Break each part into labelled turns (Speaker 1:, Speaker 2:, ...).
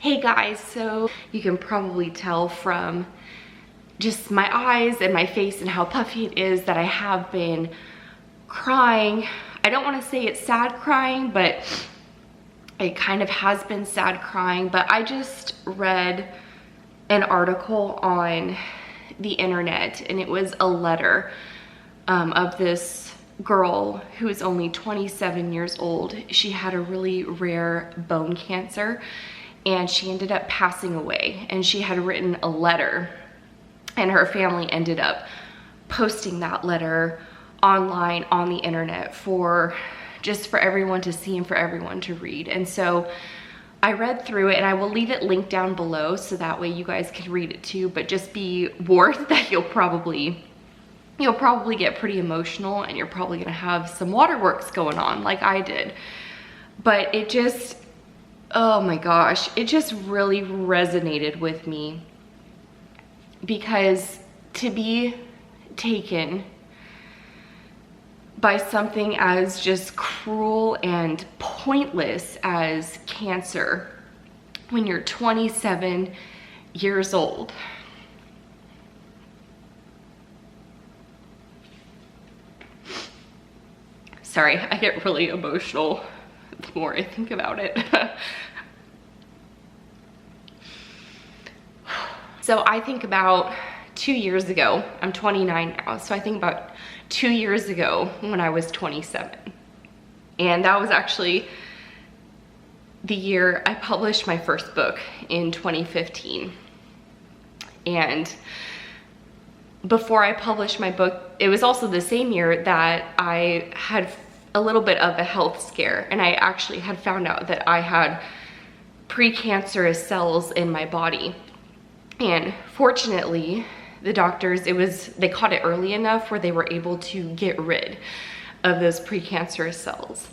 Speaker 1: Hey guys, so you can probably tell from just my eyes and my face and how puffy it is that I have been crying. I don't want to say it's sad crying, but it kind of has been sad crying. But I just read an article on the internet, and it was a letter of this girl who is only 27 years old. She had a really rare bone cancer, and she ended up passing away. And she had written a letter, and her family ended up posting that letter online on the internet for everyone to see and for everyone to read. And so I read through it, and I will leave it linked down below so that way you guys can read it too, but just be warned that you'll probably get pretty emotional, and you're probably gonna have some waterworks going on like I did. But it just, oh my gosh, it just really resonated with me, because to be taken by something as just cruel and pointless as cancer when you're 27 years old. Sorry, I get really emotional the more I think about it. So I think about 2 years ago, I'm 29 now, so I think about 2 years ago when I was 27. And that was actually the year I published my first book in 2015. And before I published my book, it was also the same year that I had a little bit of a health scare, and I actually had found out that I had precancerous cells in my body. And fortunately, the doctors, they caught it early enough where they were able to get rid of those precancerous cells.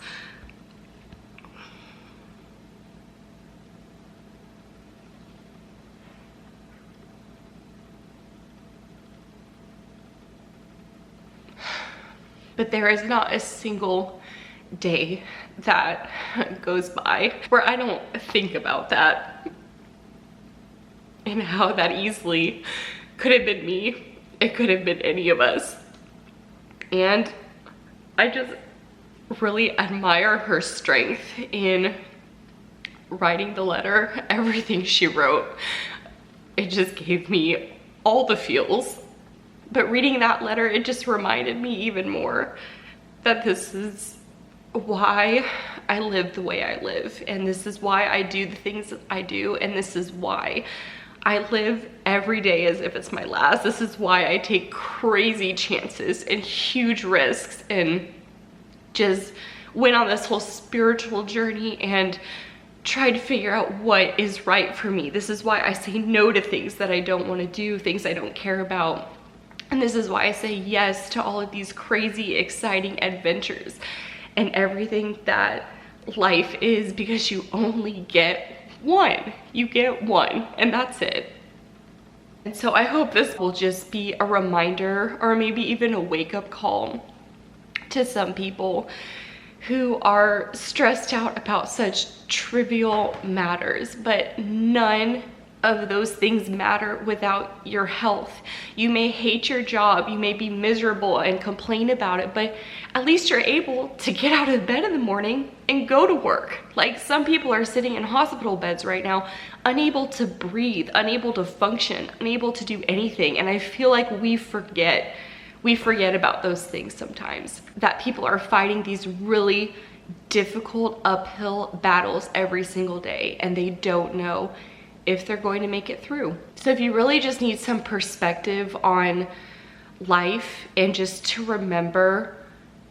Speaker 1: But there is not a single day that goes by where I don't think about that and how that easily could have been me. It could have been any of us. And I just really admire her strength in writing the letter. Everything she wrote, it just gave me all the feels. But reading that letter, it just reminded me even more that this is why I live the way I live, and this is why I do the things that I do, and this is why I live every day as if it's my last. This is why I take crazy chances and huge risks and just went on this whole spiritual journey and tried to figure out what is right for me. This is why I say no to things that I don't want to do, things I don't care about. And this is why I say yes to all of these crazy, exciting adventures and everything that life is, because you only get one. You get one, and that's it. And so I hope this will just be a reminder, or maybe even a wake-up call to some people who are stressed out about such trivial matters, but none of those things matter without your health. You may hate your job, you may be miserable and complain about it, but at least you're able to get out of bed in the morning and go to work. Like, some people are sitting in hospital beds right now, unable to breathe, unable to function, unable to do anything. And I feel like we forget about those things sometimes, that people are fighting these really difficult uphill battles every single day, and they don't know if they're going to make it through. So if you really just need some perspective on life, and just to remember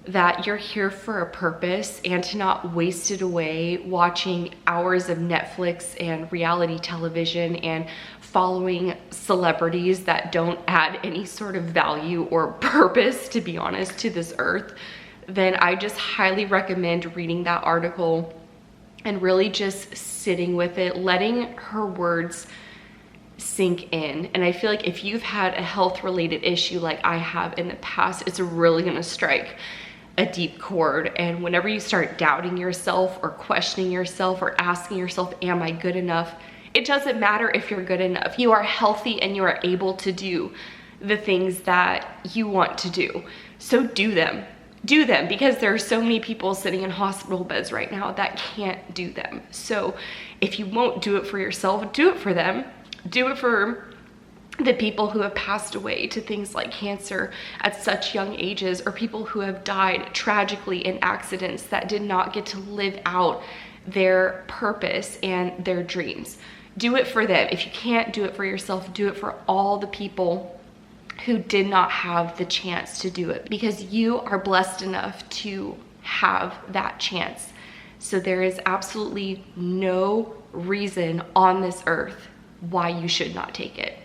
Speaker 1: that you're here for a purpose, and to not waste it away watching hours of Netflix and reality television and following celebrities that don't add any sort of value or purpose, to be honest, to this earth, then I just highly recommend reading that article and really just sitting with it, letting her words sink in. And I feel like if you've had a health related issue like I have in the past, it's really gonna strike a deep chord. And whenever you start doubting yourself or questioning yourself or asking yourself, am I good enough? It doesn't matter if you're good enough. You are healthy and you are able to do the things that you want to do. So do them. Do them, because there are so many people sitting in hospital beds right now that can't do them. So if you won't do it for yourself, do it for them. Do it for the people who have passed away to things like cancer at such young ages, or people who have died tragically in accidents that did not get to live out their purpose and their dreams. Do it for them. If you can't do it for yourself, do it for all the people who did not have the chance to do it, because you are blessed enough to have that chance. So there is absolutely no reason on this earth why you should not take it.